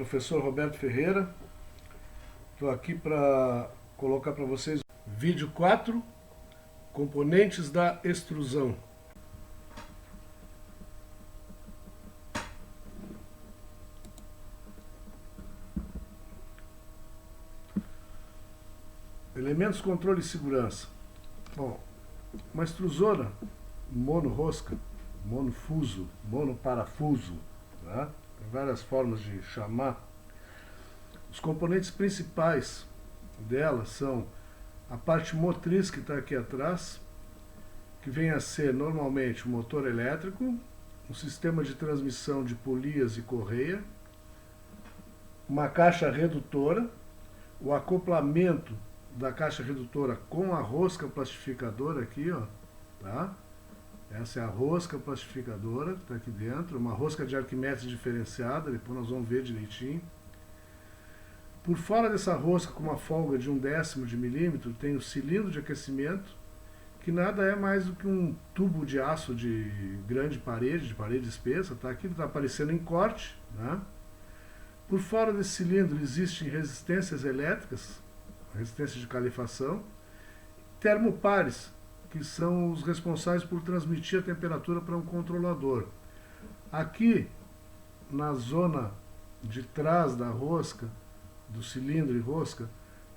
professor Roberto Ferreira. Estou aqui para colocar para vocês vídeo 4, componentes da extrusão. Elementos, controle e segurança. Bom, uma extrusora mono-rosca, monofuso, monoparafuso, tá? Tem várias formas de chamar. Os componentes principais dela são a parte motriz que está aqui atrás, que vem a ser normalmente o motor elétrico, um sistema de transmissão de polias e correia, uma caixa redutora, o acoplamento da caixa redutora com a rosca plastificadora aqui, ó, tá? Essa é a rosca plastificadora que está aqui dentro, uma rosca de Arquimedes diferenciada, depois nós vamos ver direitinho. Por fora dessa rosca, com uma folga de 1/10 de milímetro, tem o cilindro de aquecimento, que nada é mais do que um tubo de aço de grande parede, de parede espessa, tá? Aqui está aparecendo em corte, né? Por fora desse cilindro existem resistências elétricas, resistência de calefação, termopares, que são os responsáveis por transmitir a temperatura para um controlador. Aqui, na zona de trás da rosca, do cilindro e rosca,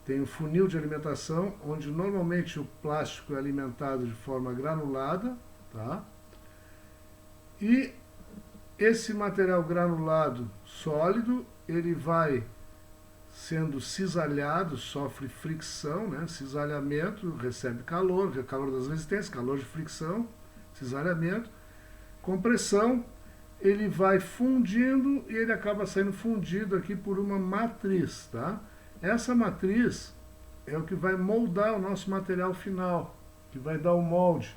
tem um funil de alimentação, onde normalmente o plástico é alimentado de forma granulada, tá? E esse material granulado sólido, ele vai sendo cisalhado, sofre fricção, né? Cisalhamento, recebe calor, calor das resistências, calor de fricção, cisalhamento, compressão, ele vai fundindo e ele acaba sendo fundido aqui por uma matriz, tá? Essa matriz é o que vai moldar o nosso material final, que vai dar o molde,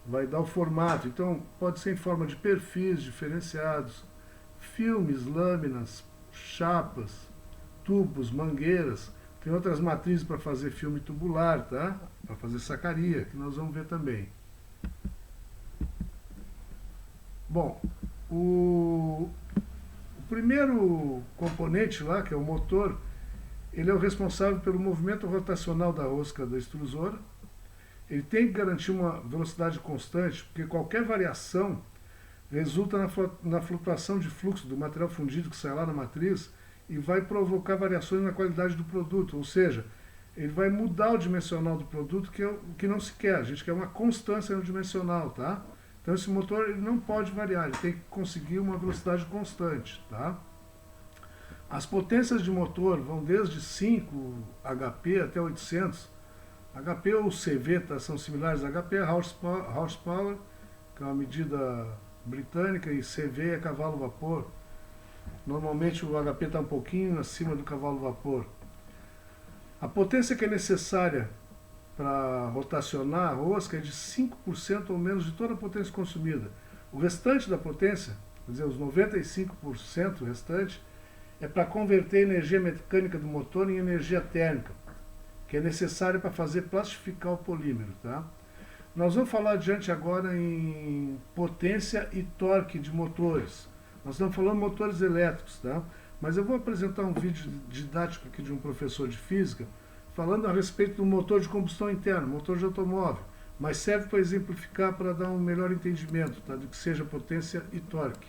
vai dar o formato. Então, pode ser em forma de perfis diferenciados, filmes, lâminas, chapas, tubos, mangueiras, tem outras matrizes para fazer filme tubular, tá? Para fazer sacaria, que nós vamos ver também. Bom, o primeiro componente lá, que é o motor, ele é o responsável pelo movimento rotacional da rosca da extrusora. Ele tem que garantir uma velocidade constante, porque qualquer variação resulta na flutuação de fluxo do material fundido que sai lá na matriz, e vai provocar variações na qualidade do produto, ou seja, ele vai mudar o dimensional do produto, que é o que não se quer. A gente quer uma constância no dimensional, tá? Então esse motor ele não pode variar, ele tem que conseguir uma velocidade constante, tá? As potências de motor vão desde 5 HP até 800. HP ou CV, tá? São similares. HP é horsepower, que é uma medida britânica, e CV é cavalo-vapor. Normalmente o HP está um pouquinho acima do cavalo-vapor. A potência que é necessária para rotacionar a rosca é de 5% ou menos de toda a potência consumida. O restante da potência, quer dizer, os 95% restante, é para converter a energia mecânica do motor em energia térmica, que é necessária para fazer plastificar o polímero, tá? Nós vamos falar adiante agora em potência e torque de motores. Nós estamos falando de motores elétricos, tá? Mas eu vou apresentar um vídeo didático aqui de um professor de física, falando a respeito do motor de combustão interna, motor de automóvel, mas serve para exemplificar, para dar um melhor entendimento, tá? Do que seja potência e torque.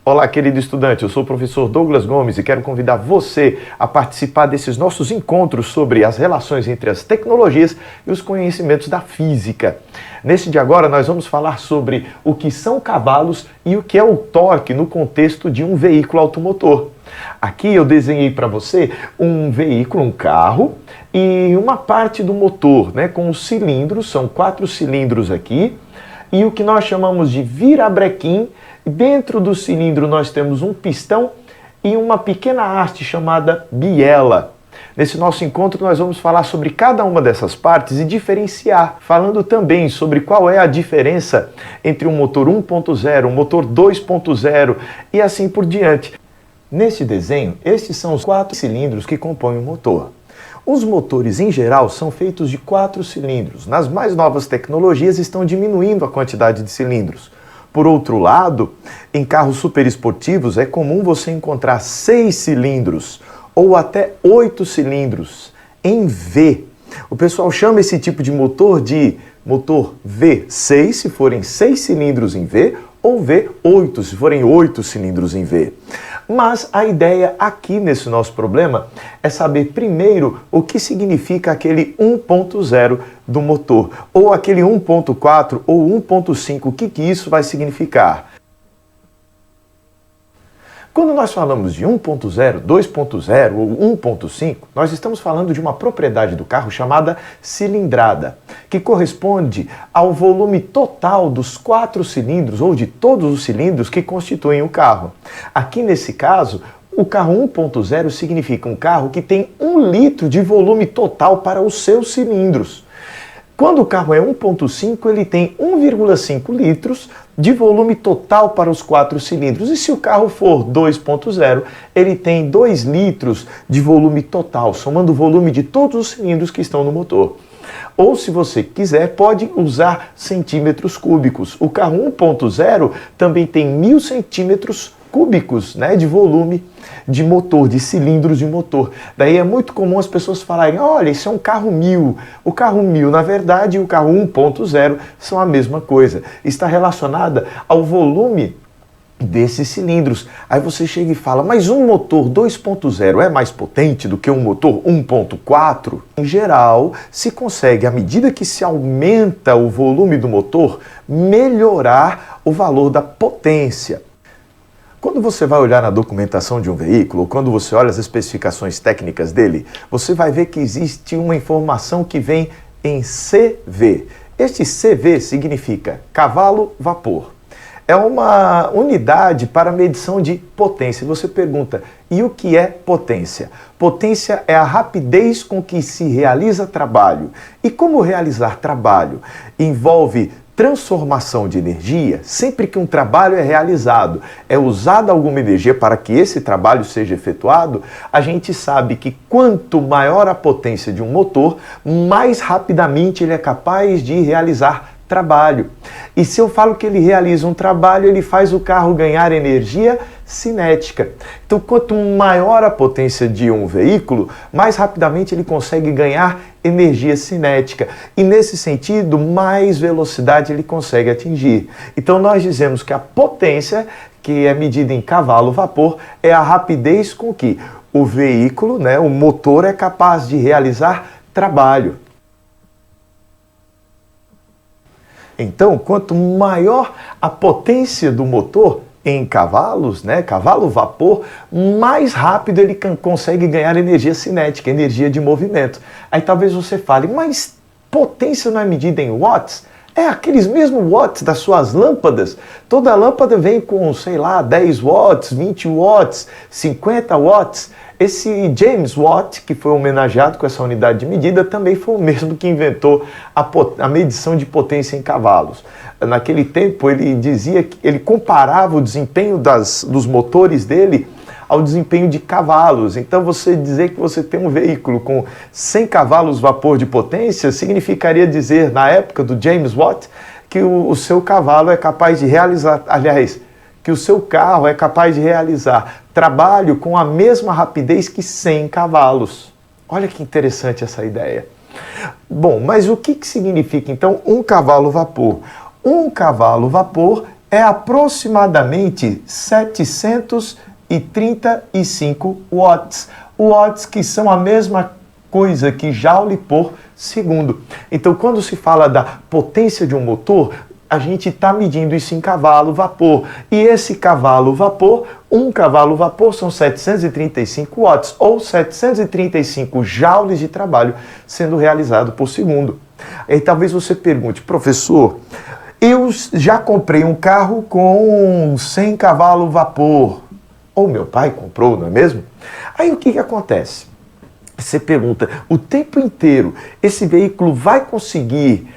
Olá, querido estudante, eu sou o professor Douglas Gomes e quero convidar você a participar desses nossos encontros sobre as relações entre as tecnologias e os conhecimentos da física. Nesse de agora, nós vamos falar sobre o que são cavalos e o que é o torque no contexto de um veículo automotor. Aqui eu desenhei para você um veículo, um carro, e uma parte do motor, né, com os cilindros, são 4 cilindros aqui, e o que nós chamamos de virabrequim. Dentro do cilindro nós temos um pistão e uma pequena haste chamada biela. Nesse nosso encontro nós vamos falar sobre cada uma dessas partes e diferenciar, falando também sobre qual é a diferença entre um motor 1.0, um motor 2.0 e assim por diante. Neste desenho, estes são os 4 cilindros que compõem o motor. Os motores, em geral, são feitos de 4 cilindros. Nas mais novas tecnologias, estão diminuindo a quantidade de cilindros. Por outro lado, em carros superesportivos, é comum você encontrar 6 cilindros ou até 8 cilindros em V. O pessoal chama esse tipo de motor de motor V6, se forem 6 cilindros em V, ou V8, se forem 8 cilindros em V. Mas a ideia aqui nesse nosso problema é saber primeiro o que significa aquele 1.0 do motor, ou aquele 1.4 ou 1.5, o que isso vai significar. Quando nós falamos de 1.0, 2.0 ou 1.5, nós estamos falando de uma propriedade do carro chamada cilindrada, que corresponde ao volume total dos 4 cilindros ou de todos os cilindros que constituem o carro. Aqui nesse caso, o carro 1.0 significa um carro que tem 1 litro de volume total para os seus cilindros. Quando o carro é 1.5, ele tem 1,5 litros de volume total para os 4 cilindros. E se o carro for 2.0, ele tem 2 litros de volume total, somando o volume de todos os cilindros que estão no motor. Ou, se você quiser, pode usar centímetros cúbicos. O carro 1.0 também tem 1000 centímetros cúbicos, né, de volume de motor, de cilindros de motor. Daí é muito comum as pessoas falarem, olha, isso é um carro 1000. O carro 1000, na verdade, e o carro 1.0 são a mesma coisa. Está relacionada ao volume desses cilindros. Aí você chega e fala, mas um motor 2.0 é mais potente do que um motor 1.4? Em geral, se consegue, à medida que se aumenta o volume do motor, melhorar o valor da potência. Quando você vai olhar na documentação de um veículo, ou quando você olha as especificações técnicas dele, você vai ver que existe uma informação que vem em CV. Este CV significa cavalo-vapor. É uma unidade para medição de potência. Você pergunta, e o que é potência? Potência é a rapidez com que se realiza trabalho. E como realizar trabalho envolve transformação de energia, sempre que um trabalho é realizado, é usada alguma energia para que esse trabalho seja efetuado, a gente sabe que quanto maior a potência de um motor, mais rapidamente ele é capaz de realizar trabalho. E se eu falo que ele realiza um trabalho, ele faz o carro ganhar energia cinética. Então, quanto maior a potência de um veículo, mais rapidamente ele consegue ganhar energia cinética. E nesse sentido, mais velocidade ele consegue atingir. Então, nós dizemos que a potência, que é medida em cavalo-vapor, é a rapidez com que o veículo, né, o motor, é capaz de realizar trabalho. Então, quanto maior a potência do motor em cavalos, né, cavalo-vapor, mais rápido ele consegue ganhar energia cinética, energia de movimento. Aí talvez você fale, mas potência não é medida em watts? É aqueles mesmos watts das suas lâmpadas. Toda lâmpada vem com, sei lá, 10 watts, 20 watts, 50 watts. Esse James Watt, que foi homenageado com essa unidade de medida, também foi o mesmo que inventou a medição de potência em cavalos. Naquele tempo, ele dizia que ele comparava o desempenho dos motores dele ao desempenho de cavalos. Então, você dizer que você tem um veículo com 100 cavalos vapor de potência significaria dizer, na época do James Watt, que o seu cavalo é capaz de realizar, aliás, que o seu carro é capaz de realizar trabalho com a mesma rapidez que 100 cavalos. Olha que interessante essa ideia. Bom, mas o que significa então um cavalo-vapor? Um cavalo-vapor é aproximadamente 735 watts. Watts que são a mesma coisa que joule por segundo. Então, quando se fala da potência de um motor, a gente está medindo isso em cavalo-vapor. E esse cavalo-vapor, um cavalo-vapor são 735 watts, ou 735 joules de trabalho sendo realizado por segundo. E talvez você pergunte, professor, eu já comprei um carro com 100 cavalo-vapor. Ou meu pai comprou, não é mesmo? Aí o que acontece? Você pergunta, o tempo inteiro esse veículo vai conseguir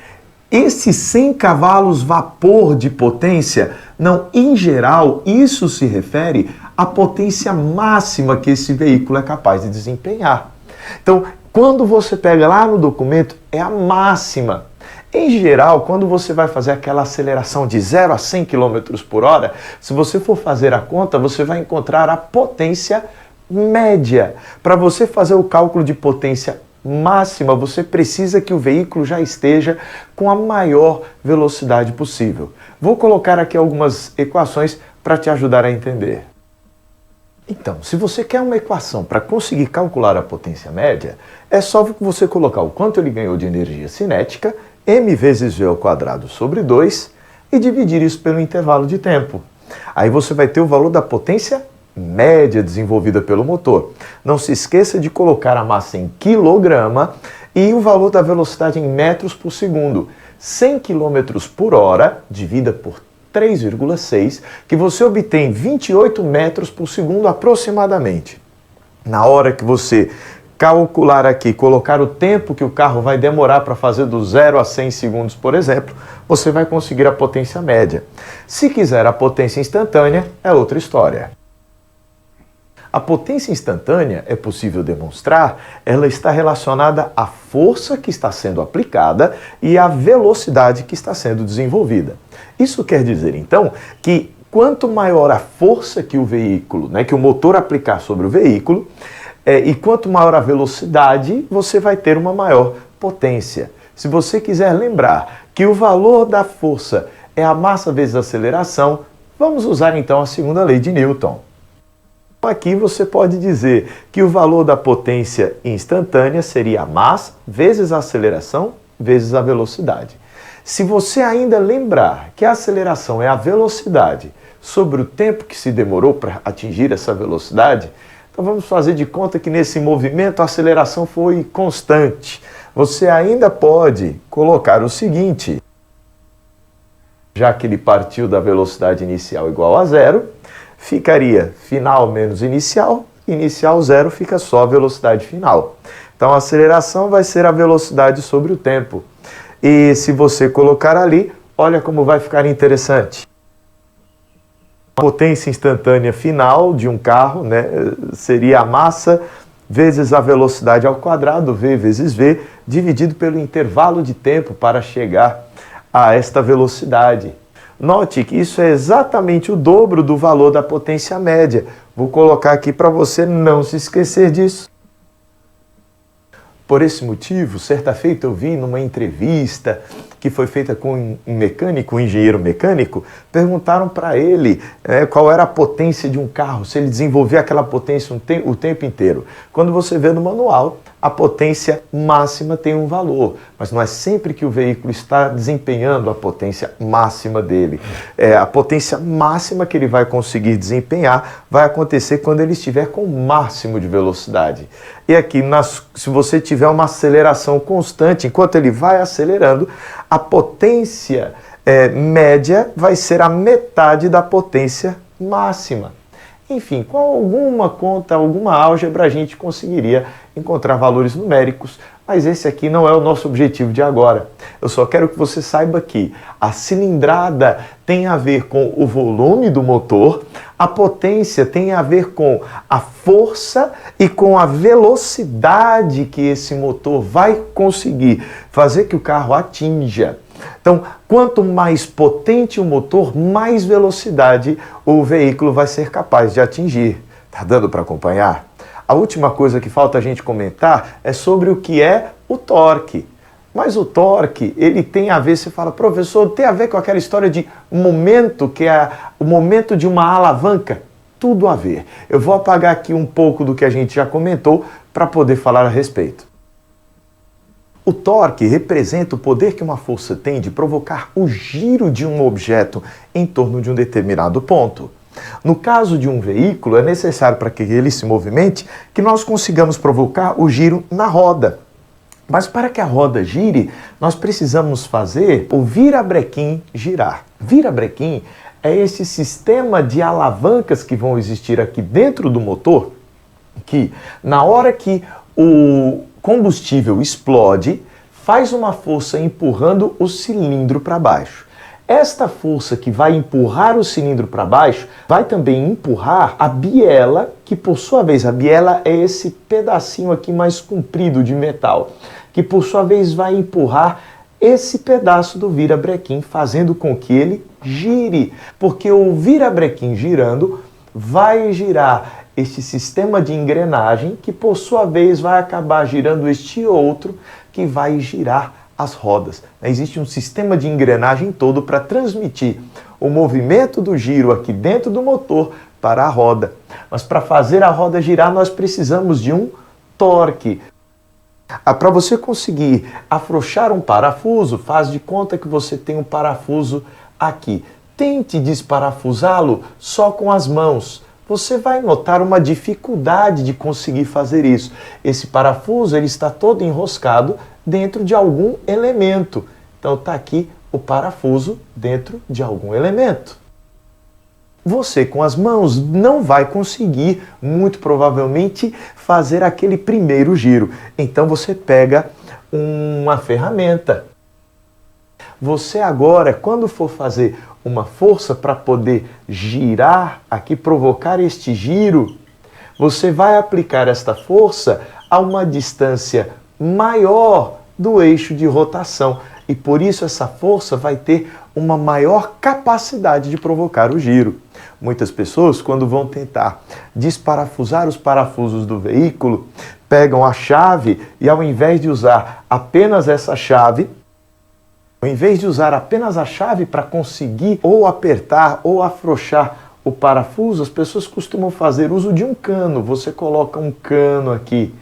esses 100 cavalos vapor de potência? Não, em geral, isso se refere a potência máxima que esse veículo é capaz de desempenhar. Então, quando você pega lá no documento, é a máxima. Em geral, quando você vai fazer aquela aceleração de 0 a 100 km por hora, se você for fazer a conta, você vai encontrar a potência média. Para você fazer o cálculo de potência máxima, você precisa que o veículo já esteja com a maior velocidade possível. Vou colocar aqui algumas equações para te ajudar a entender. Então, se você quer uma equação para conseguir calcular a potência média, é só você colocar o quanto ele ganhou de energia cinética, m vezes v ao quadrado sobre 2, e dividir isso pelo intervalo de tempo. Aí você vai ter o valor da potência média desenvolvida pelo motor. Não se esqueça de colocar a massa em quilograma e o valor da velocidade em metros por segundo. 100 km por hora, dividida por 3,6, que você obtém 28 metros por segundo aproximadamente. Na hora que você calcular aqui, colocar o tempo que o carro vai demorar para fazer do 0 a 100 segundos, por exemplo, você vai conseguir a potência média. Se quiser a potência instantânea, é outra história. A potência instantânea é possível demonstrar, ela está relacionada à força que está sendo aplicada e à velocidade que está sendo desenvolvida. Isso quer dizer, então, que quanto maior a força que o veículo, que o motor aplicar sobre o veículo, e quanto maior a velocidade, você vai ter uma maior potência. Se você quiser lembrar que o valor da força é a massa vezes a aceleração, vamos usar então a segunda lei de Newton. Aqui você pode dizer que o valor da potência instantânea seria a massa vezes a aceleração vezes a velocidade. Se você ainda lembrar que a aceleração é a velocidade sobre o tempo que se demorou para atingir essa velocidade, então vamos fazer de conta que nesse movimento a aceleração foi constante. Você ainda pode colocar o seguinte: já que ele partiu da velocidade inicial igual a zero, ficaria final menos inicial, inicial zero, fica só a velocidade final. Então a aceleração vai ser a velocidade sobre o tempo. E se você colocar ali, olha como vai ficar interessante. A potência instantânea final de um carro, seria a massa vezes a velocidade ao quadrado, v vezes v, dividido pelo intervalo de tempo para chegar a esta velocidade. Note que isso é exatamente o dobro do valor da potência média. Vou colocar aqui para você não se esquecer disso. Por esse motivo, certa feita eu vi numa entrevista que foi feita com um mecânico, um engenheiro mecânico, perguntaram para ele qual era a potência de um carro, se ele desenvolvia aquela potência o tempo inteiro. Quando você vê no manual, a potência máxima tem um valor, mas não é sempre que o veículo está desempenhando a potência máxima dele. A potência máxima que ele vai conseguir desempenhar vai acontecer quando ele estiver com o máximo de velocidade. E aqui, se você tiver uma aceleração constante, enquanto ele vai acelerando, a potência média vai ser a metade da potência máxima. Enfim, com alguma conta, alguma álgebra, a gente conseguiria encontrar valores numéricos, mas esse aqui não é o nosso objetivo de agora. Eu só quero que você saiba que a cilindrada tem a ver com o volume do motor, a potência tem a ver com a força e com a velocidade que esse motor vai conseguir fazer que o carro atinja. Então, quanto mais potente o motor, mais velocidade o veículo vai ser capaz de atingir. Tá dando para acompanhar? A última coisa que falta a gente comentar é sobre o que é o torque. Mas o torque, ele tem a ver, você fala, professor, tem a ver com aquela história de momento, que é o momento de uma alavanca? Tudo a ver. Eu vou apagar aqui um pouco do que a gente já comentou para poder falar a respeito. O torque representa o poder que uma força tem de provocar o giro de um objeto em torno de um determinado ponto. No caso de um veículo, é necessário para que ele se movimente que nós consigamos provocar o giro na roda. Mas para que a roda gire, nós precisamos fazer o virabrequim girar. Virabrequim é esse sistema de alavancas que vão existir aqui dentro do motor, que na hora que o combustível explode, faz uma força empurrando o cilindro para baixo. Esta força que vai empurrar o cilindro para baixo vai também empurrar a biela, que por sua vez, a biela é esse pedacinho aqui mais comprido de metal, que por sua vez vai empurrar esse pedaço do virabrequim, fazendo com que ele gire, porque o virabrequim girando vai girar este sistema de engrenagem, que por sua vez vai acabar girando este outro, que vai girar as rodas. Existe um sistema de engrenagem todo para transmitir o movimento do giro aqui dentro do motor para a roda. Mas para fazer a roda girar, nós precisamos de um torque. Para você conseguir afrouxar um parafuso, faz de conta que você tem um parafuso aqui. Tente desparafusá-lo só com as mãos. Você vai notar uma dificuldade de conseguir fazer isso. Esse parafuso ele está todo enroscado dentro de algum elemento. Então está aqui o parafuso dentro de algum elemento. Você com as mãos não vai conseguir, muito provavelmente, fazer aquele primeiro giro. Então você pega uma ferramenta. Você agora, quando for fazer uma força para poder girar aqui, provocar este giro, você vai aplicar esta força a uma distância maior do eixo de rotação. E por isso essa força vai ter uma maior capacidade de provocar o giro. Muitas pessoas, quando vão tentar desparafusar os parafusos do veículo, pegam a chave e ao invés de usar apenas essa chave, ao invés de usar apenas a chave para conseguir ou apertar ou afrouxar o parafuso, as pessoas costumam fazer uso de um cano. Você coloca um cano aqui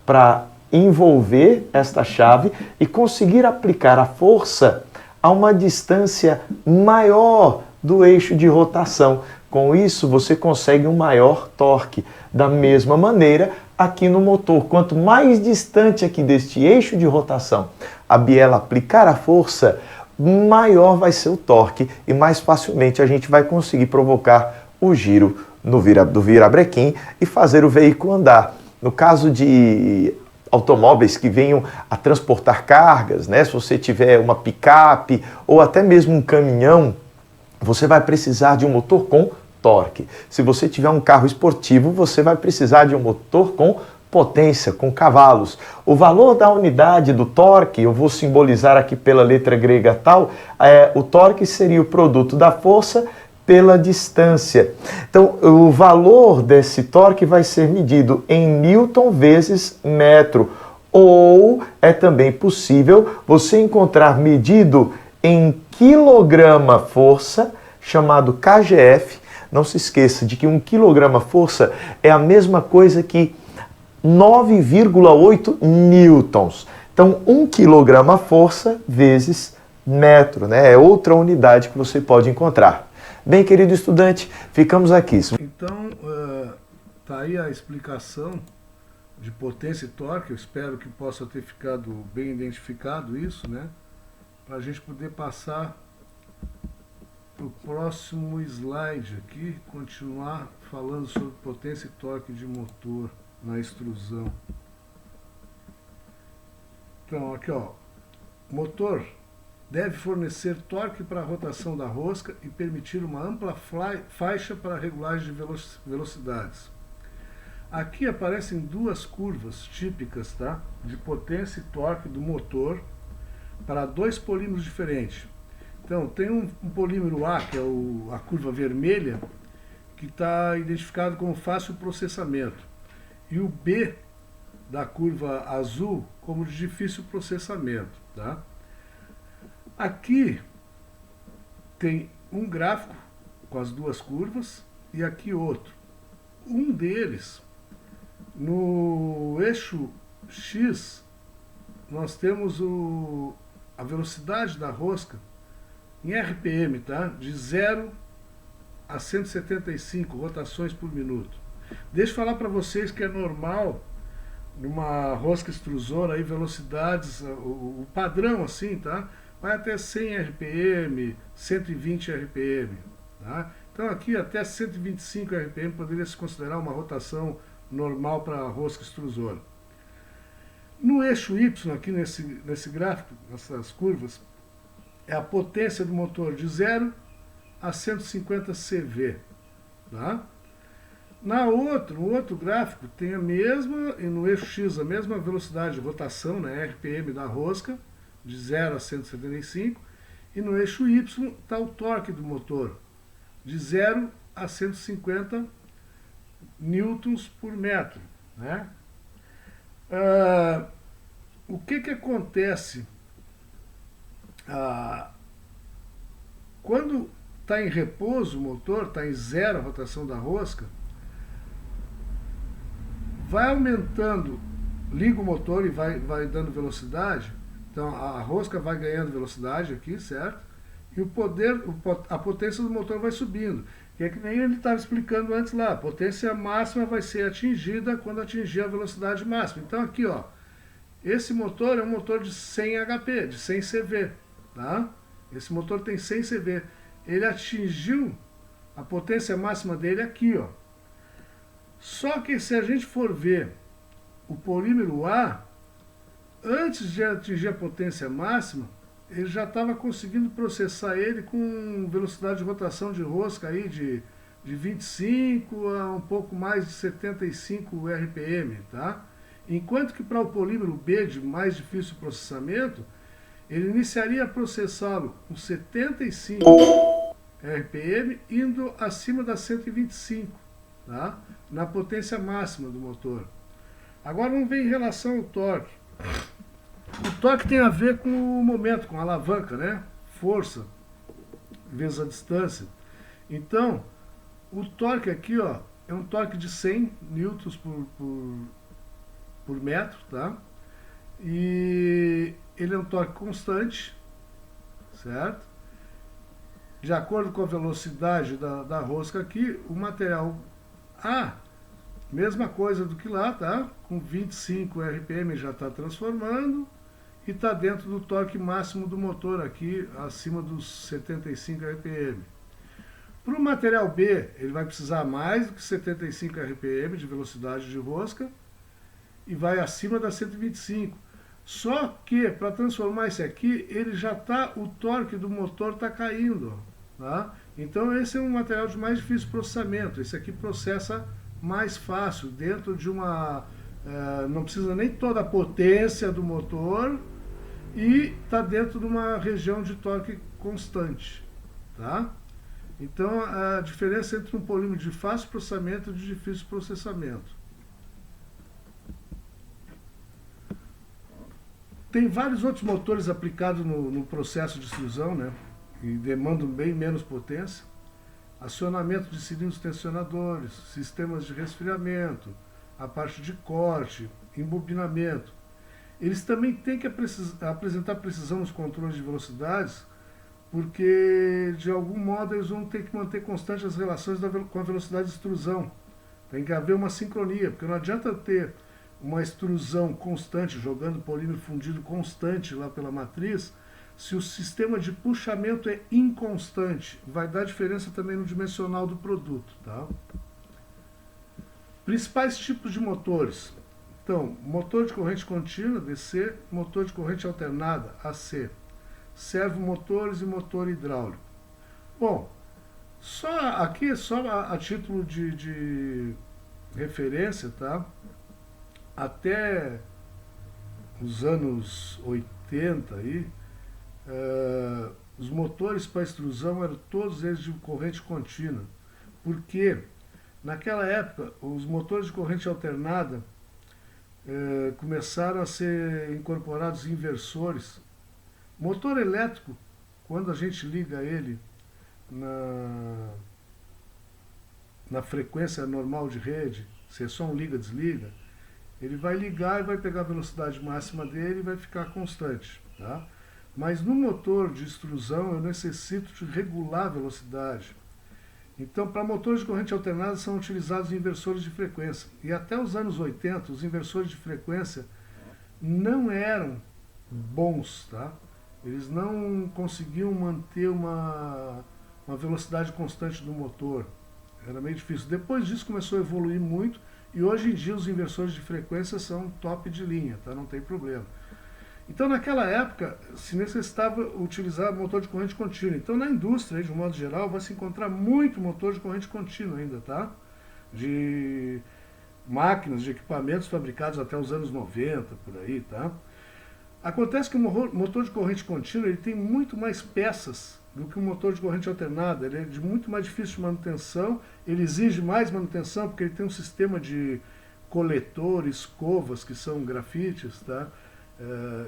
para envolver esta chave e conseguir aplicar a força a uma distância maior do eixo de rotação. Com isso, você consegue um maior torque. Da mesma maneira, aqui no motor, quanto mais distante aqui deste eixo de rotação a biela aplicar a força, maior vai ser o torque e mais facilmente a gente vai conseguir provocar o giro do virabrequim e fazer o veículo andar. No caso de automóveis que venham a transportar cargas, né? Se você tiver uma picape ou até mesmo um caminhão, você vai precisar de um motor com torque. Se você tiver um carro esportivo, você vai precisar de um motor com potência, com cavalos. O valor da unidade do torque, eu vou simbolizar aqui pela letra grega tal, o torque seria o produto da força pela distância. Então, o valor desse torque vai ser medido em newton vezes metro. Ou é também possível você encontrar medido em quilograma-força, chamado KGF. Não se esqueça de que 1 quilograma-força é a mesma coisa que 9,8 newtons. Então, 1 quilograma-força vezes metro, né? É outra unidade que você pode encontrar. Bem, querido estudante, ficamos aqui. Então, tá aí a explicação de potência e torque. Eu espero que possa ter ficado bem identificado isso, né? Para a gente poder passar para o próximo slide aqui, continuar falando sobre potência e torque de motor na extrusão. Então, aqui ó, motor deve fornecer torque para a rotação da rosca e permitir uma ampla faixa para regulagem de velocidades. Aqui aparecem duas curvas típicas, tá, de potência e torque do motor para dois polímeros diferentes. Então, tem um polímero A, que é a curva vermelha, que está identificado como fácil processamento, e o B, da curva azul, como de difícil processamento. Tá? Aqui tem um gráfico com as duas curvas e aqui outro. Um deles, no eixo X, nós temos a velocidade da rosca em RPM, tá? De 0 a 175 rotações por minuto. Deixa eu falar para vocês que é normal numa rosca extrusora aí velocidades, o padrão assim, tá? Vai até 100 RPM, 120 RPM, tá? Então aqui até 125 RPM poderia se considerar uma rotação normal para a rosca extrusora. No eixo Y, aqui nesse gráfico, nessas curvas, é a potência do motor de 0 a 150 CV. Tá? No outro gráfico tem a mesma, e no eixo X, a mesma velocidade de rotação, né, RPM da rosca, de 0 a 175, e no eixo Y está o torque do motor, de 0 a 150 newtons por metro. Né? O que acontece quando está em repouso o motor, está em 0 a rotação da rosca, vai aumentando, liga o motor e vai dando velocidade, então a rosca vai ganhando velocidade aqui, certo? E a potência do motor vai subindo, que é que nem ele estava explicando antes lá, a potência máxima vai ser atingida quando atingir a velocidade máxima. Então aqui, ó, esse motor é um motor de 100 HP, de 100 CV, tá? Esse motor tem 100 CV, ele atingiu a potência máxima dele aqui, ó. Só que se a gente for ver o polímero A, antes de atingir a potência máxima, ele já estava conseguindo processar ele com velocidade de rotação de rosca aí de 25 a um pouco mais de 75 RPM, tá? Enquanto que para o polímero B, de mais difícil processamento, ele iniciaria a processá-lo com 75 RPM, indo acima das 125, tá? Na potência máxima do motor. Agora vamos ver em relação ao torque. O torque tem a ver com o momento, com a alavanca, né? Força vezes a distância. Então, o torque aqui, ó, é um torque de 100 newtons por metro, tá? E ele é um torque constante, certo? De acordo com a velocidade da rosca aqui, o material A, mesma coisa do que lá, tá? Com 25 RPM já está transformando e está dentro do torque máximo do motor aqui, acima dos 75 RPM. Para o material B, ele vai precisar mais do que 75 RPM de velocidade de rosca e vai acima da 125. Só que, para transformar isso aqui, ele já tá, o torque do motor está caindo. Tá? Então esse é um material de mais difícil processamento. Esse aqui processa mais fácil, dentro de uma... não precisa nem toda a potência do motor e está dentro de uma região de torque constante. Tá? Então a diferença entre um polímero de fácil processamento e de difícil processamento. Tem vários outros motores aplicados no processo de extrusão, né? E demandam bem menos potência. Acionamento de cilindros tensionadores, sistemas de resfriamento, a parte de corte, embobinamento. Eles também têm que apresentar precisão nos controles de velocidades, porque de algum modo eles vão ter que manter constante as relações com a velocidade de extrusão. Tem que haver uma sincronia, porque não adianta ter uma extrusão constante, jogando polímero fundido constante lá pela matriz, se o sistema de puxamento é inconstante. Vai dar diferença também no dimensional do produto. Tá? Principais tipos de motores. Então, motor de corrente contínua, DC, motor de corrente alternada, AC, servomotores e motor hidráulico. Bom, aqui só a título de referência, tá? Até os anos 80 aí, os motores para extrusão eram todos eles de corrente contínua, porque naquela época os motores de corrente alternada começaram a ser incorporados inversores. Motor elétrico, quando a gente liga ele na frequência normal de rede, se é só um liga-desliga, ele vai ligar e vai pegar a velocidade máxima dele e vai ficar constante. Tá? Mas no motor de extrusão eu necessito de regular a velocidade. Então, para motores de corrente alternada são utilizados inversores de frequência. E até os anos 80, os inversores de frequência não eram bons. Tá? Eles não conseguiam manter uma velocidade constante do motor. Era meio difícil. Depois disso começou a evoluir muito e hoje em dia os inversores de frequência são top de linha, tá? Não tem problema. Então, naquela época, se necessitava utilizar motor de corrente contínua. Então, na indústria, de um modo geral, vai se encontrar muito motor de corrente contínua ainda, tá? De máquinas, de equipamentos fabricados até os anos 90, por aí, tá? Acontece que o motor de corrente contínua ele tem muito mais peças do que o motor de corrente alternada. Ele é de muito mais difícil de manutenção, ele exige mais manutenção porque ele tem um sistema de coletor, escovas, que são grafites, tá?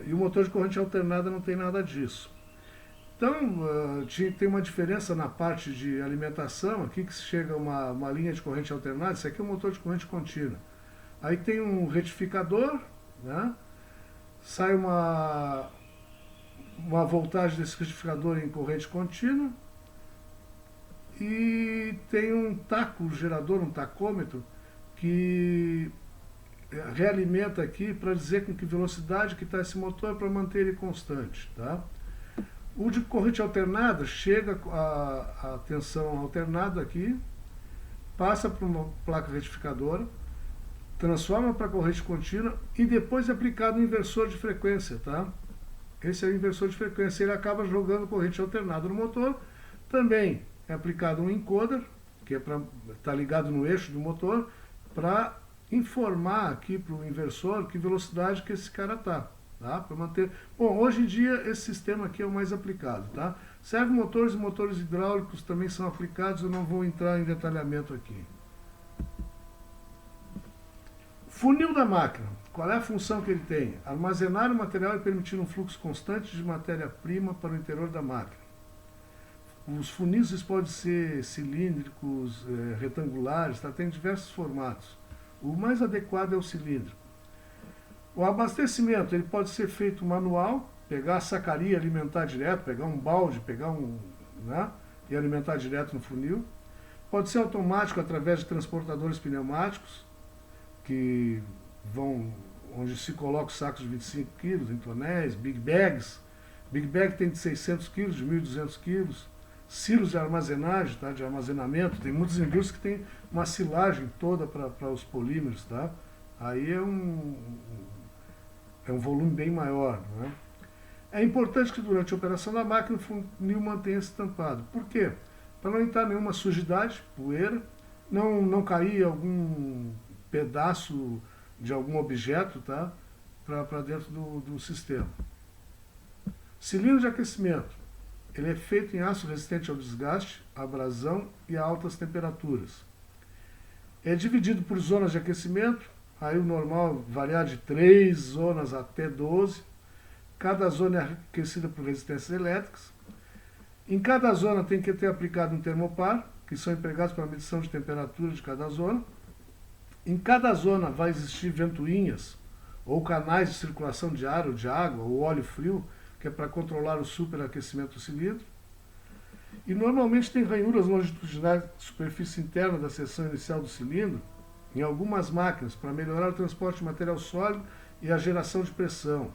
E o motor de corrente alternada não tem nada disso. Então, tem uma diferença na parte de alimentação, aqui que chega uma linha de corrente alternada, isso aqui é um motor de corrente contínua. Aí tem um retificador, né? Sai uma voltagem desse retificador em corrente contínua e tem um taco gerador, um tacômetro, que realimenta aqui para dizer com que velocidade que está esse motor para manter ele constante, tá? O de corrente alternada chega a tensão alternada aqui, passa para uma placa retificadora, transforma para corrente contínua e depois é aplicado um inversor de frequência, tá? Esse é o inversor de frequência, ele acaba jogando corrente alternada no motor. Também é aplicado um encoder, que é para estar ligado no eixo do motor, para informar aqui para o inversor que velocidade que esse cara está. Tá? Para manter. Bom, hoje em dia esse sistema aqui é o mais aplicado, tá? Serve motores e motores hidráulicos também são aplicados, eu não vou entrar em detalhamento aqui. Funil da máquina, qual é a função que ele tem? Armazenar o material e permitir um fluxo constante de matéria-prima para o interior da máquina. Os funis podem ser cilíndricos, retangulares, tá? Tem diversos formatos. O mais adequado é o cilíndrico. O abastecimento ele pode ser feito manual, pegar a sacaria, alimentar direto, pegar um balde, né, e alimentar direto no funil. Pode ser automático através de transportadores pneumáticos, que vão onde se coloca os sacos de 25 kg em tonéis, big bags. Big bag tem de 600 kg, de 1.200 kg. Silos de armazenagem, tá, de armazenamento. Tem muitas indústrias que tem uma silagem toda para os polímeros, tá? Aí é um volume bem maior, né? É importante que durante a operação da máquina o funil mantenha-se tampado. Por quê? Para não entrar nenhuma sujidade, poeira, não cair algum pedaço de algum objeto, tá? Para dentro do sistema. Cilindro de aquecimento. Ele é feito em aço resistente ao desgaste, abrasão e a altas temperaturas. É dividido por zonas de aquecimento. Aí o normal variar de 3 zonas até 12. Cada zona é aquecida por resistências elétricas. Em cada zona tem que ter aplicado um termopar, que são empregados para a medição de temperatura de cada zona. Em cada zona vai existir ventoinhas, ou canais de circulação de ar ou de água, ou óleo frio, que é para controlar o superaquecimento do cilindro. E normalmente tem ranhuras longitudinais de superfície interna da seção inicial do cilindro, em algumas máquinas, para melhorar o transporte de material sólido e a geração de pressão.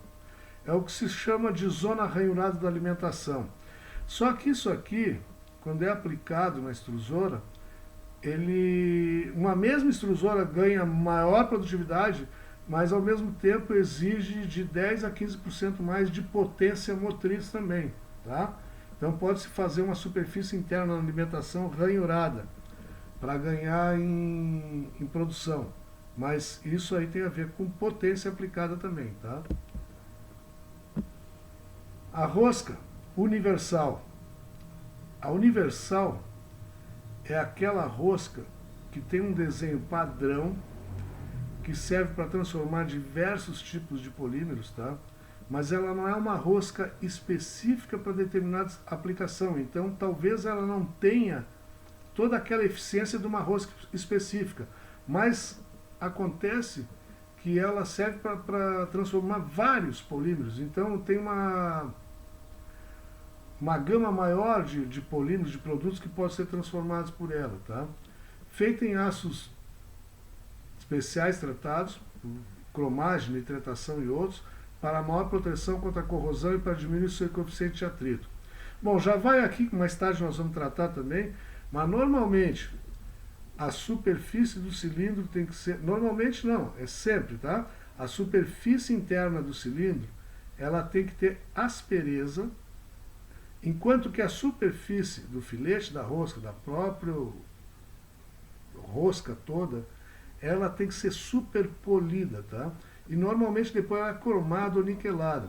É o que se chama de zona ranhurada da alimentação. Só que isso aqui, quando é aplicado na extrusora, uma mesma extrusora ganha maior produtividade, mas ao mesmo tempo exige de 10 a 15% mais de potência motriz também, tá? Então pode-se fazer uma superfície interna na alimentação ranhurada para ganhar em produção, mas isso aí tem a ver com potência aplicada também, tá? A rosca universal. A universal é aquela rosca que tem um desenho padrão que serve para transformar diversos tipos de polímeros, tá? Mas ela não é uma rosca específica para determinada aplicação, então talvez ela não tenha toda aquela eficiência de uma rosca específica, mas acontece que ela serve para transformar vários polímeros, então tem uma gama maior de polímeros, de produtos que podem ser transformados por ela, tá? Feita em aços especiais tratados, cromagem, nitratação e outros, para maior proteção contra a corrosão e para diminuir o seu coeficiente de atrito. Bom, já vai aqui, que mais tarde nós vamos tratar também, mas normalmente a superfície do cilindro tem que ser, normalmente não, é sempre, tá? A superfície interna do cilindro, ela tem que ter aspereza, enquanto que a superfície do filete da rosca, da própria rosca toda, ela tem que ser super polida, tá? E normalmente depois ela é cromada ou niquelada.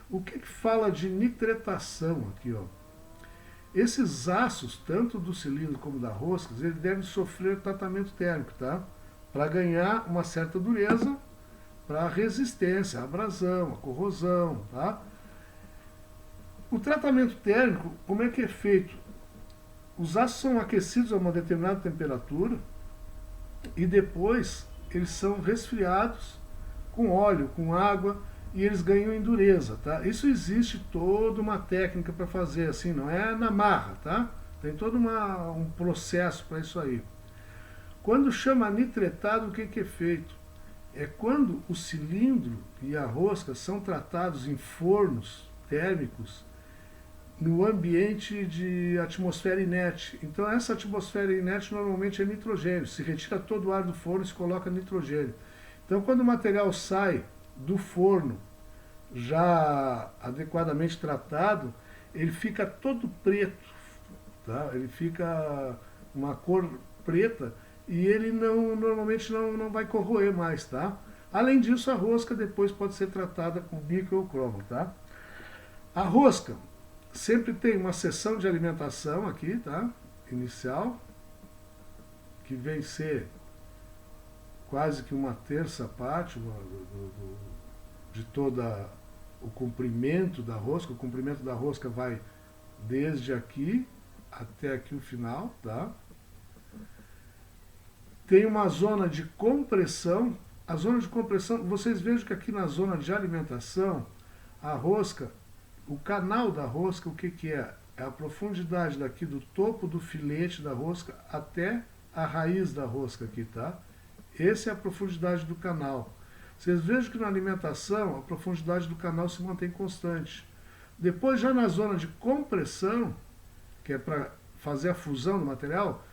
O que fala de nitretação aqui, ó? Esses aços, tanto do cilindro como da rosca, eles devem sofrer tratamento térmico, tá? Para ganhar uma certa dureza, para resistência à abrasão, à corrosão, tá? O tratamento térmico, como é que é feito? Os aços são aquecidos a uma determinada temperatura e depois eles são resfriados com óleo, com água, e eles ganham em dureza, tá? Isso existe toda uma técnica para fazer, assim, não é na marra, tá? Tem todo um processo para isso aí. Quando chama nitretado, o que é feito? É quando o cilindro e a rosca são tratados em fornos térmicos no ambiente de atmosfera inerte. Então essa atmosfera inerte normalmente é nitrogênio. Se retira todo o ar do forno e se coloca nitrogênio. Então quando o material sai do forno já adequadamente tratado, ele fica todo preto, tá? Ele fica uma cor preta e ele normalmente não vai corroer mais, tá? Além disso, a rosca depois pode ser tratada com níquel ou cromo, tá? A rosca sempre tem uma seção de alimentação aqui, tá? Inicial, que vem ser quase que uma terça parte de toda o comprimento da rosca. O comprimento da rosca vai desde aqui até aqui o final, tá? Tem uma zona de compressão. A zona de compressão, vocês vejam que aqui na zona de alimentação, a rosca, o canal da rosca, o que é? É a profundidade daqui do topo do filete da rosca até a raiz da rosca aqui, tá? Essa é a profundidade do canal. Vocês vejam que na alimentação a profundidade do canal se mantém constante. Depois, já na zona de compressão, que é para fazer a fusão do material,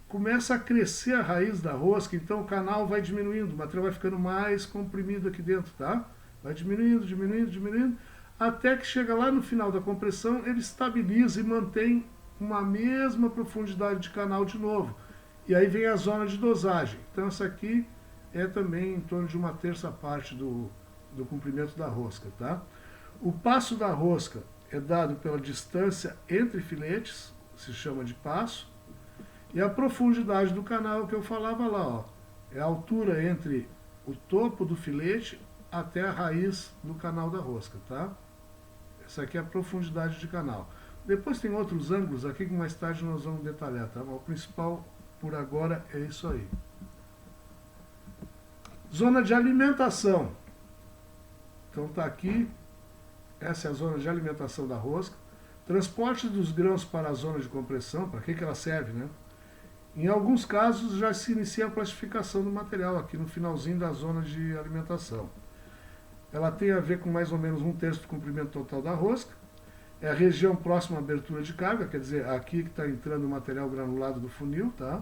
começa a crescer a raiz da rosca, então o canal vai diminuindo, o material vai ficando mais comprimido aqui dentro, tá? Vai diminuindo, diminuindo, diminuindo, até que chega lá no final da compressão, ele estabiliza e mantém uma mesma profundidade de canal de novo. E aí vem a zona de dosagem. Então essa aqui é também em torno de uma terça parte do comprimento da rosca, tá? O passo da rosca é dado pela distância entre filetes, se chama de passo, e a profundidade do canal que eu falava lá, ó, é a altura entre o topo do filete até a raiz do canal da rosca, tá? Essa aqui é a profundidade de canal. Depois tem outros ângulos aqui que mais tarde nós vamos detalhar, tá? Mas o principal por agora é isso aí. Zona de alimentação. Então tá aqui, essa é a zona de alimentação da rosca. Transporte dos grãos para a zona de compressão, para que ela serve, né? Em alguns casos já se inicia a classificação do material aqui no finalzinho da zona de alimentação. Ela tem a ver com mais ou menos um terço do comprimento total da rosca. É a região próxima à abertura de carga, quer dizer, aqui que está entrando o material granulado do funil, tá?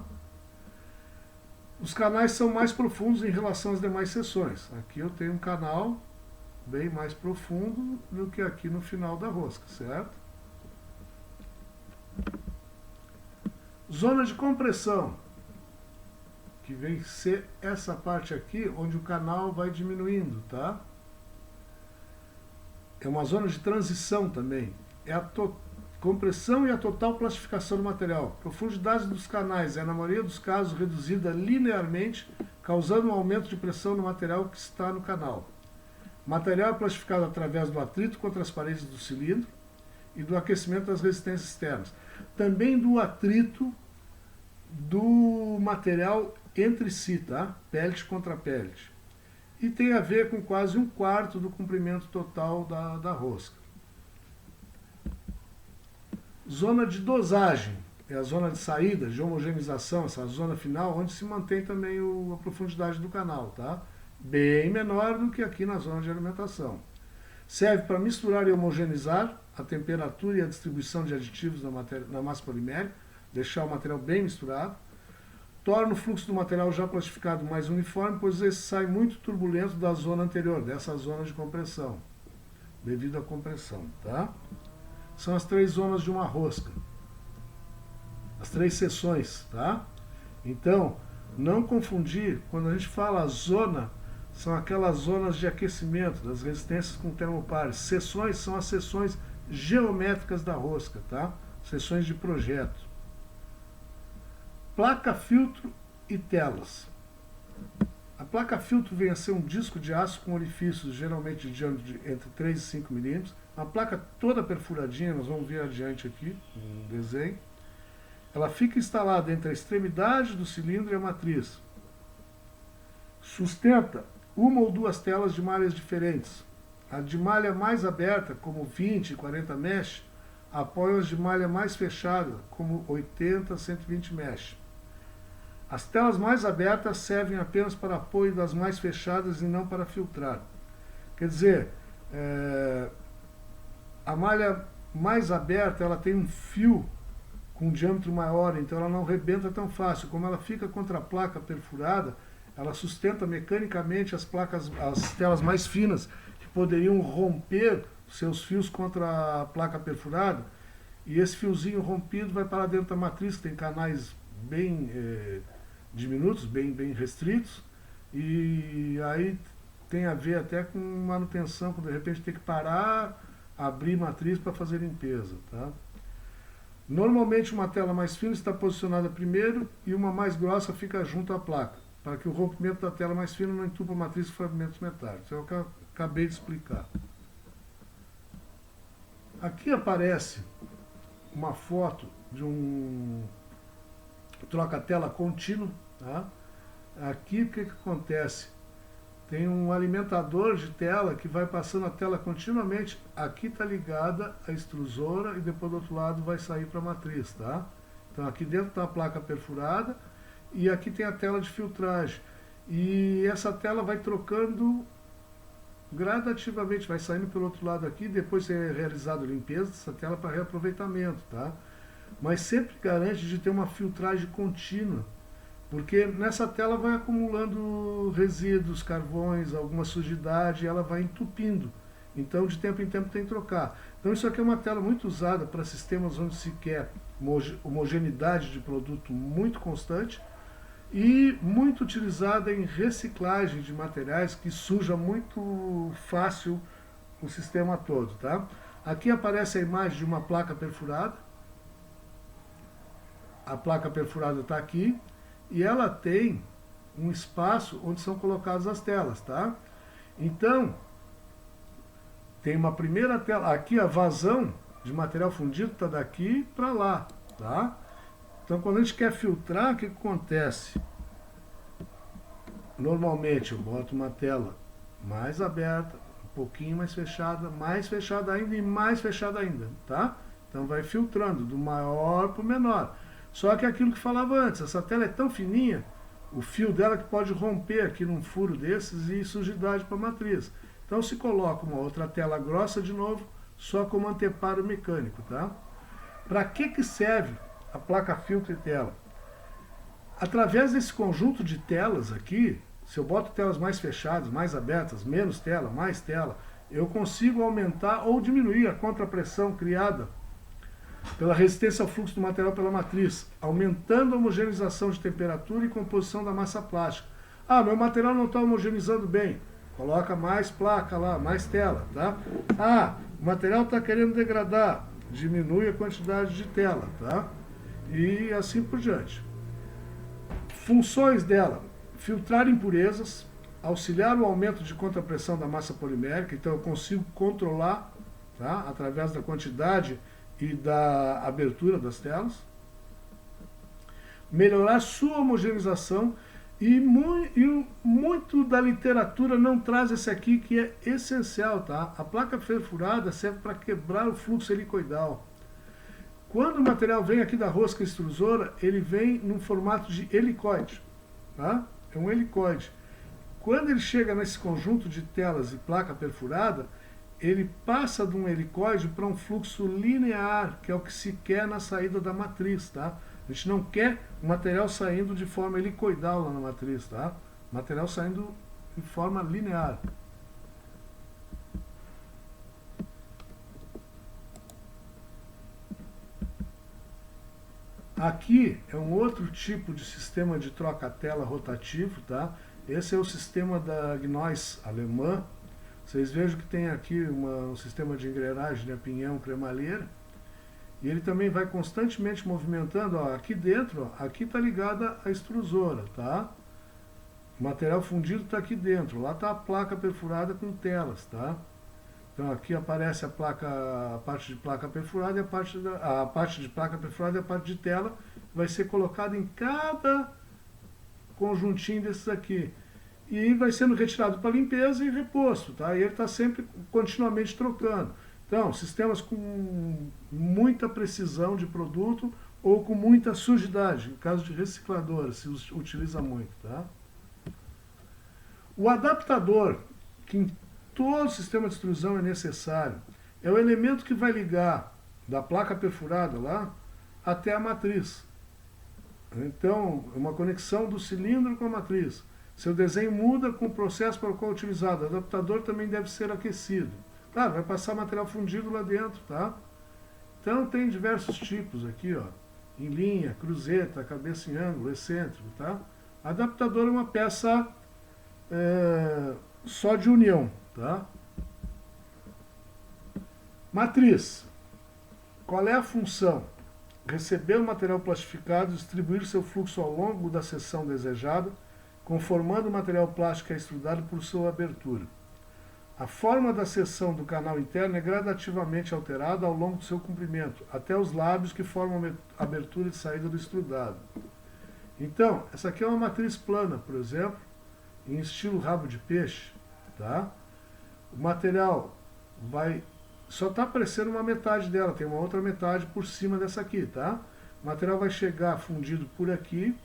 Os canais são mais profundos em relação às demais seções. Aqui eu tenho um canal bem mais profundo do que aqui no final da rosca, certo? Zona de compressão, que vem ser essa parte aqui, onde o canal vai diminuindo, tá? É uma zona de transição também. É a compressão e a total plastificação do material. Profundidade dos canais é, na maioria dos casos, reduzida linearmente, causando um aumento de pressão no material que está no canal. O material é plastificado através do atrito contra as paredes do cilindro e do aquecimento das resistências externas. Também do atrito do material entre si, tá? Pellet contra pellet. E tem a ver com quase um quarto do comprimento total da rosca. Zona de dosagem, é a zona de saída, de homogeneização, essa zona final, onde se mantém também a profundidade do canal, tá? Bem menor do que aqui na zona de alimentação. Serve para misturar e homogeneizar a temperatura e a distribuição de aditivos na massa polimérica, deixar o material bem misturado. Torna o fluxo do material já plastificado mais uniforme, pois ele sai muito turbulento da zona anterior, dessa zona de compressão. devido à compressão, tá? São as 3 zonas de uma rosca. As 3 seções, tá? Então, não confundir, quando a gente fala zona, são aquelas zonas de aquecimento das resistências com termopares. Seções são as seções geométricas da rosca, tá? Seções de projeto. Placa filtro e telas. A placa filtro vem a ser um disco de aço com orifícios, geralmente de diâmetro de entre 3 e 5 milímetros. A placa toda perfuradinha, nós vamos ver adiante aqui no desenho. Ela fica instalada entre a extremidade do cilindro e a matriz. Sustenta uma ou 2 telas de malhas diferentes. A de malha mais aberta, como 20 e 40 mesh, apoiam as de malha mais fechada, como 80 e 120 mesh. As telas mais abertas servem apenas para apoio das mais fechadas e não para filtrar. Quer dizer, a malha mais aberta ela tem um fio com um diâmetro maior, então ela não rebenta tão fácil. Como ela fica contra a placa perfurada, ela sustenta mecanicamente as telas mais finas, que poderiam romper seus fios contra a placa perfurada, e esse fiozinho rompido vai para dentro da matriz, que tem canais bem diminutos, bem restritos, e aí tem a ver até com manutenção, quando de repente tem que parar, abrir matriz para fazer limpeza, tá? Normalmente uma tela mais fina está posicionada primeiro e uma mais grossa fica junto à placa, para que o rompimento da tela mais fina não entupa a matriz de fragmentos metálicos. É o que eu acabei de explicar. Aqui aparece uma foto de um troca-tela contínuo, tá? Aqui o que acontece? Tem um alimentador de tela que vai passando a tela continuamente. Aqui está ligada a extrusora e depois do outro lado vai sair para a matriz, tá? Então aqui dentro está a placa perfurada e aqui tem a tela de filtragem. E essa tela vai trocando gradativamente, vai saindo pelo outro lado aqui, depois é realizado a limpeza dessa tela para reaproveitamento, tá? Mas sempre garante de ter uma filtragem contínua, porque nessa tela vai acumulando resíduos, carvões, alguma sujidade, e ela vai entupindo. Então, de tempo em tempo tem que trocar. Então, isso aqui é uma tela muito usada para sistemas onde se quer homogeneidade de produto muito constante e muito utilizada em reciclagem de materiais, que suja muito fácil o sistema todo, tá? Aqui aparece a imagem de uma placa perfurada. A placa perfurada está aqui. E ela tem um espaço onde são colocadas as telas, tá? Então, tem uma primeira tela. Aqui a vazão de material fundido está daqui para lá, tá? Então, quando a gente quer filtrar, o que acontece? Normalmente, eu boto uma tela mais aberta, um pouquinho mais fechada ainda e mais fechada ainda, tá? Então, vai filtrando do maior para o menor. Só que aquilo que falava antes, essa tela é tão fininha, o fio dela que pode romper aqui num furo desses e sujidade para a matriz. Então se coloca uma outra tela grossa de novo, só como anteparo mecânico, tá? Para que serve a placa filtro e tela? Através desse conjunto de telas aqui, se eu boto telas mais fechadas, mais abertas, menos tela, mais tela, eu consigo aumentar ou diminuir a contrapressão criada pela resistência ao fluxo do material pela matriz, aumentando a homogeneização de temperatura e composição da massa plástica. Ah, meu material não está homogeneizando bem. Coloca mais placa lá, mais tela, tá? Ah, o material está querendo degradar. Diminui a quantidade de tela, tá? E assim por diante. Funções dela: filtrar impurezas, auxiliar o aumento de contrapressão da massa polimérica, então eu consigo controlar, tá? Através da quantidade e da abertura das telas, melhorar sua homogeneização, e muito da literatura não traz esse aqui, que é essencial, tá? A placa perfurada serve para quebrar o fluxo helicoidal. Quando o material vem aqui da rosca extrusora, ele vem num formato de helicoide, tá? É um helicoide. Quando ele chega nesse conjunto de telas e placa perfurada, ele passa de um helicoide para um fluxo linear, que é o que se quer na saída da matriz, tá? A gente não quer o material saindo de forma helicoidal lá na matriz, tá? O material saindo de forma linear. Aqui é um outro tipo de sistema de troca-tela rotativo, tá? Esse é o sistema da Gneuss alemã. Vocês vejam que tem aqui um sistema de engrenagem, né, pinhão, cremalheira. E ele também vai constantemente movimentando, ó, aqui dentro, ó, aqui está ligada a extrusora, tá? O material fundido está aqui dentro, lá está a placa perfurada com telas, tá? Então aqui aparece a parte de placa perfurada e a parte de placa perfurada e a parte de tela vai ser colocada em cada conjuntinho desses aqui. E vai sendo retirado para limpeza e reposto, tá? E ele está sempre continuamente trocando. Então, sistemas com muita precisão de produto ou com muita sujidade. Em caso de recicladora, se utiliza muito, tá? O adaptador, que em todo sistema de extrusão é necessário, é o elemento que vai ligar da placa perfurada lá até a matriz. Então, é uma conexão do cilindro com a matriz. Seu desenho muda com o processo para o qual é utilizado. O adaptador também deve ser aquecido. Claro, vai passar material fundido lá dentro, tá? Então tem diversos tipos aqui, ó. Em linha, cruzeta, cabeça em ângulo, excêntrico, tá? Adaptador é uma peça só de união, tá? Matriz. Qual é a função? Receber o material plastificado, distribuir seu fluxo ao longo da seção desejada, conformando o material plástico extrudado por sua abertura. A forma da seção do canal interno é gradativamente alterada ao longo do seu comprimento, até os lábios que formam a abertura de saída do extrudado. Então, essa aqui é uma matriz plana, por exemplo, em estilo rabo de peixe, tá? O material só está aparecendo uma metade dela, tem uma outra metade por cima dessa aqui, tá? O material vai chegar fundido por aqui,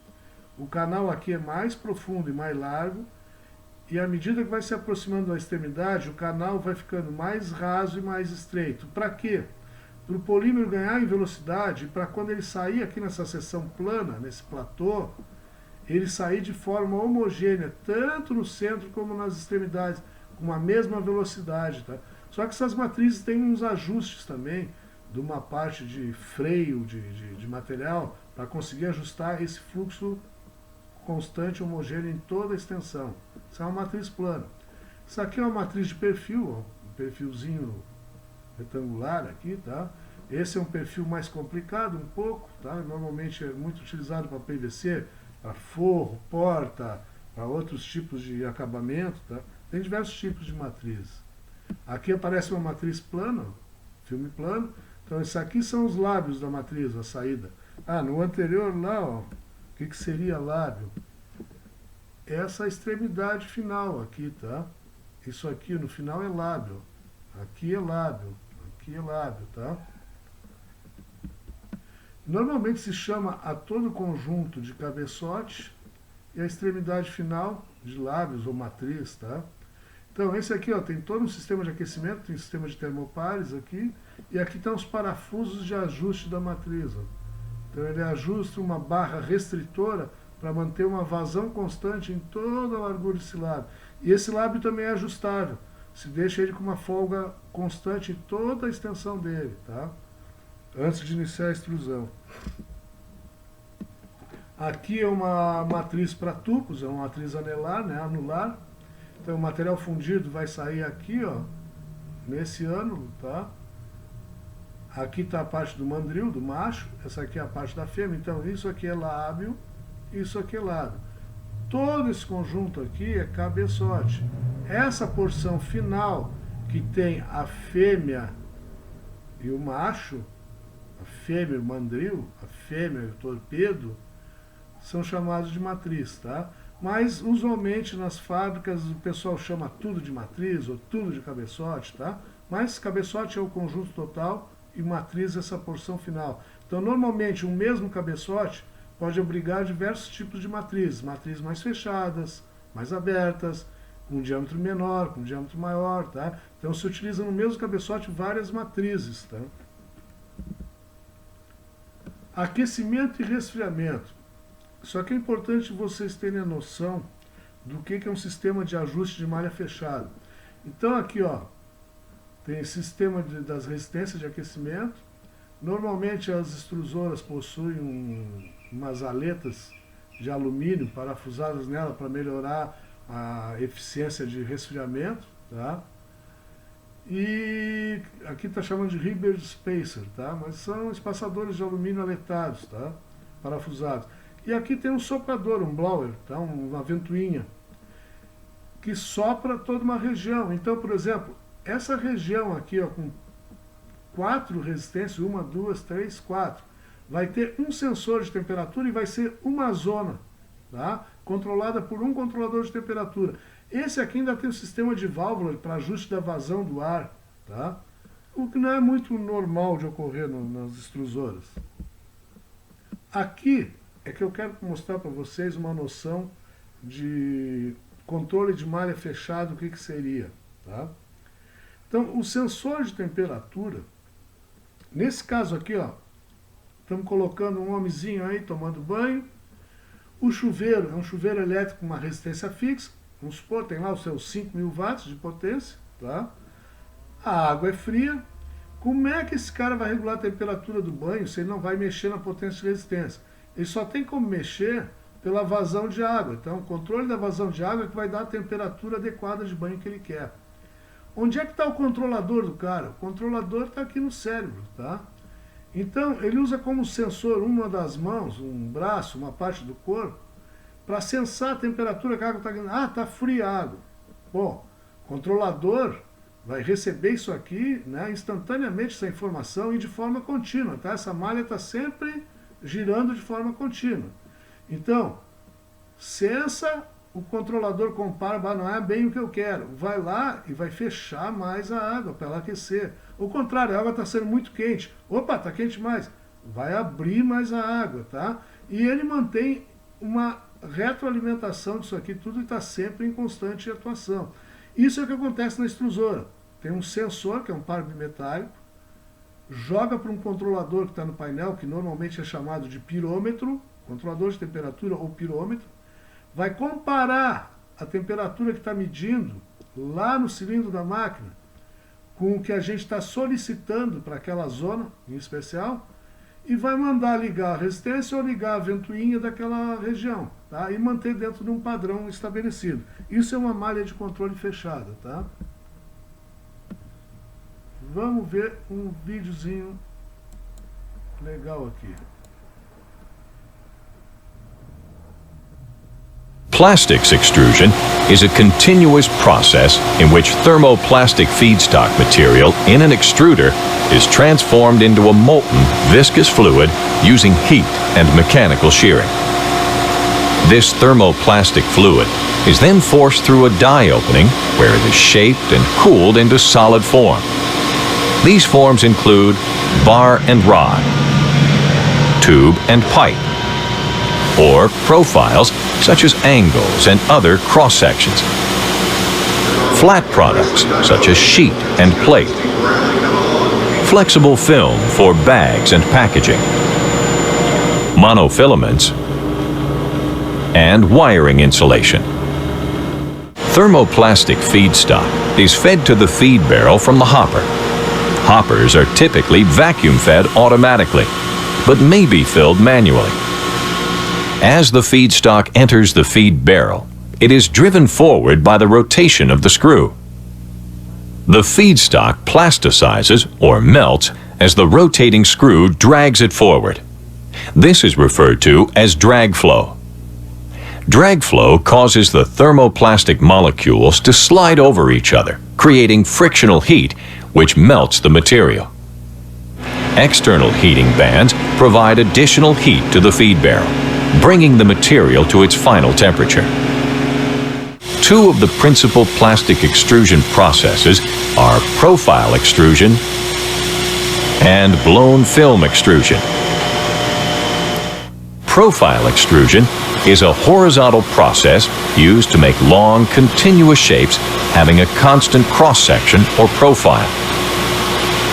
o canal aqui é mais profundo e mais largo, e à medida que vai se aproximando da extremidade, o canal vai ficando mais raso e mais estreito. Para quê? Para o polímero ganhar em velocidade, para quando ele sair aqui nessa seção plana, nesse platô, ele sair de forma homogênea, tanto no centro como nas extremidades, com a mesma velocidade. Tá? Só que essas matrizes têm uns ajustes também, de uma parte de freio de material, para conseguir ajustar esse fluxo constante, homogêneo em toda a extensão. Isso é uma matriz plana. Isso aqui é uma matriz de perfil, ó, um perfilzinho retangular aqui, tá? Esse é um perfil mais complicado um pouco, tá? Normalmente é muito utilizado para PVC, para forro, porta, para outros tipos de acabamento, tá? Tem diversos tipos de matrizes. Aqui aparece uma matriz plana, filme plano. Então, esses aqui são os lábios da matriz, a saída. Ah, no anterior lá, ó, o que seria lábio? Essa extremidade final aqui, tá? Isso aqui no final é lábio. Aqui é lábio. Aqui é lábio, tá? Normalmente se chama a todo conjunto de cabeçote e a extremidade final de lábios ou matriz, tá? Então esse aqui, ó, tem todo um sistema de aquecimento, tem um sistema de termopares aqui, e aqui estão os parafusos de ajuste da matriz, ó. Então ele ajusta uma barra restritora para manter uma vazão constante em toda a largura desse lábio. E esse lábio também é ajustável. Se deixa ele com uma folga constante em toda a extensão dele, tá? Antes de iniciar a extrusão. Aqui é uma matriz para tubos, é uma matriz anelar, né, anular. Então o material fundido vai sair aqui, ó, nesse ângulo, tá? Aqui está a parte do mandril, do macho, essa aqui é a parte da fêmea, então isso aqui é lábio, isso aqui é lábio. Todo esse conjunto aqui é cabeçote. Essa porção final que tem a fêmea e o macho, a fêmea e o mandril, a fêmea e o torpedo, são chamados de matriz, tá? Mas usualmente nas fábricas o pessoal chama tudo de matriz ou tudo de cabeçote, tá? Mas cabeçote é o conjunto total e matriz essa porção final. Então normalmente um mesmo cabeçote pode abrigar diversos tipos de matrizes, matrizes mais fechadas, mais abertas, com um diâmetro menor, com um diâmetro maior, tá? Então se utiliza no mesmo cabeçote várias matrizes, tá? Aquecimento e resfriamento. Só que é importante vocês terem a noção do que é um sistema de ajuste de malha fechada. Então aqui, ó, tem esse sistema das resistências de aquecimento. Normalmente as extrusoras possuem umas aletas de alumínio parafusadas nela para melhorar a eficiência de resfriamento, tá? E aqui está chamando de Ribber Spacer, tá? Mas são espaçadores de alumínio aletados, tá? Parafusados. E aqui tem um soprador, um blower, tá? Uma ventoinha, que sopra toda uma região. Então, por exemplo, essa região aqui, ó, com 4 resistências, 1, 2, 3, 4, vai ter um sensor de temperatura e vai ser uma zona, tá? Controlada por um controlador de temperatura. Esse aqui ainda tem um sistema de válvula para ajuste da vazão do ar, tá? O que não é muito normal de ocorrer nas extrusoras. Aqui é que eu quero mostrar para vocês uma noção de controle de malha fechado, o que seria, tá? Então, o sensor de temperatura, nesse caso aqui, ó, estamos colocando um homenzinho aí tomando banho. O chuveiro é um chuveiro elétrico com uma resistência fixa. Vamos supor, tem lá os seus 5.000 watts de potência, tá? A água é fria. Como é que esse cara vai regular a temperatura do banho se ele não vai mexer na potência de resistência? Ele só tem como mexer pela vazão de água. Então, o controle da vazão de água é que vai dar a temperatura adequada de banho que ele quer. Onde é que está o controlador do cara? O controlador está aqui no cérebro, tá? Então, ele usa como sensor uma das mãos, um braço, uma parte do corpo, para sensar a temperatura que a água está ganhando. Ah, está fria a água. Bom, o controlador vai receber isso aqui, né, instantaneamente, essa informação, e de forma contínua, tá? Essa malha está sempre girando de forma contínua. Então, sensa, o controlador compara, não é bem o que eu quero. Vai lá e vai fechar mais a água para ela aquecer. Ao contrário, a água está sendo muito quente. Opa, está quente mais. Vai abrir mais a água, tá? E ele mantém uma retroalimentação disso aqui, tudo está sempre em constante atuação. Isso é o que acontece na extrusora. Tem um sensor, que é um par bimetálico, joga para um controlador que está no painel, que normalmente é chamado de pirômetro, controlador de temperatura ou pirômetro, vai comparar a temperatura que está medindo lá no cilindro da máquina com o que a gente está solicitando para aquela zona em especial e vai mandar ligar a resistência ou ligar a ventoinha daquela região, tá? E manter dentro de um padrão estabelecido. Isso é uma malha de controle fechada, tá? Vamos ver um videozinho legal aqui. Plastics extrusion is a continuous process in which thermoplastic feedstock material in an extruder is transformed into a molten, viscous fluid using heat and mechanical shearing. This thermoplastic fluid is then forced through a die opening where it is shaped and cooled into solid form. These forms include bar and rod, tube and pipe, or profiles such as angles and other cross-sections. Flat products such as sheet and plate. Flexible film for bags and packaging. Monofilaments and wiring insulation. Thermoplastic feedstock is fed to the feed barrel from the hopper. Hoppers are typically vacuum-fed automatically, but may be filled manually. As the feedstock enters the feed barrel, it is driven forward by the rotation of the screw. The feedstock plasticizes or melts as the rotating screw drags it forward. This is referred to as drag flow. Drag flow causes the thermoplastic molecules to slide over each other, creating frictional heat, which melts the material. External heating bands provide additional heat to the feed barrel, bringing the material to its final temperature. Two of the principal plastic extrusion processes are profile extrusion and blown film extrusion. Profile extrusion is a horizontal process used to make long, continuous shapes having a constant cross-section or profile.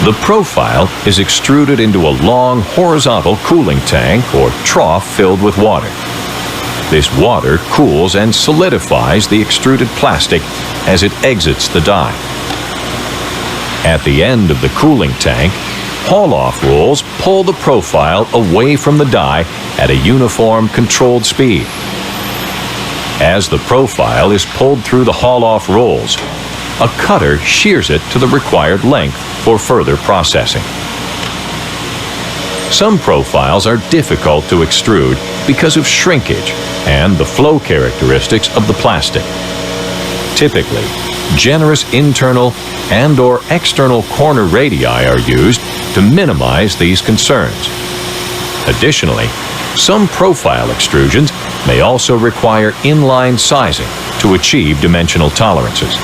The profile is extruded into a long horizontal cooling tank or trough filled with water. This water cools and solidifies the extruded plastic as it exits the die. At the end of the cooling tank, Haul-off rolls pull the profile away from the die at a uniform, controlled speed. As the profile is pulled through the haul-off rolls, a cutter shears it to the required length for further processing. Some profiles are difficult to extrude because of shrinkage and the flow characteristics of the plastic. Typically, generous internal and/or external corner radii are used to minimize these concerns. Additionally, some profile extrusions may also require inline sizing to achieve dimensional tolerances.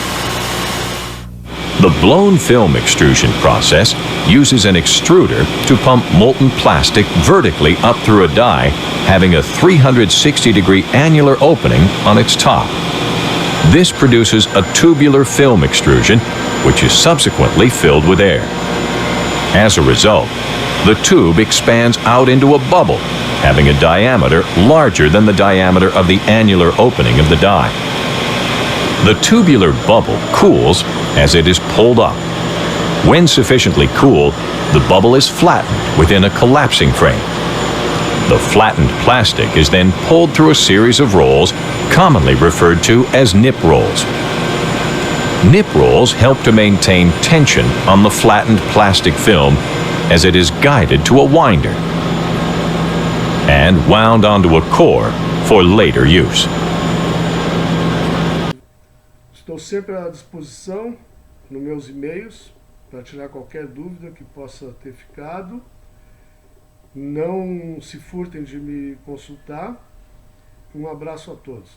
The blown film extrusion process uses an extruder to pump molten plastic vertically up through a die having a 360-degree annular opening on its top. This produces a tubular film extrusion, which is subsequently filled with air. As a result, the tube expands out into a bubble, having a diameter larger than the diameter of the annular opening of the die. The tubular bubble cools as it is pulled up. When sufficiently cool, the bubble is flattened within a collapsing frame. The flattened plastic is then pulled through a series of rolls, commonly referred to as nip rolls. Nip rolls help to maintain tension on the flattened plastic film as it is guided to a winder and wound onto a core for later use. Estou sempre à disposição nos meus e-mails para tirar qualquer dúvida que possa ter ficado. Não se furtem de me consultar. Um abraço a todos.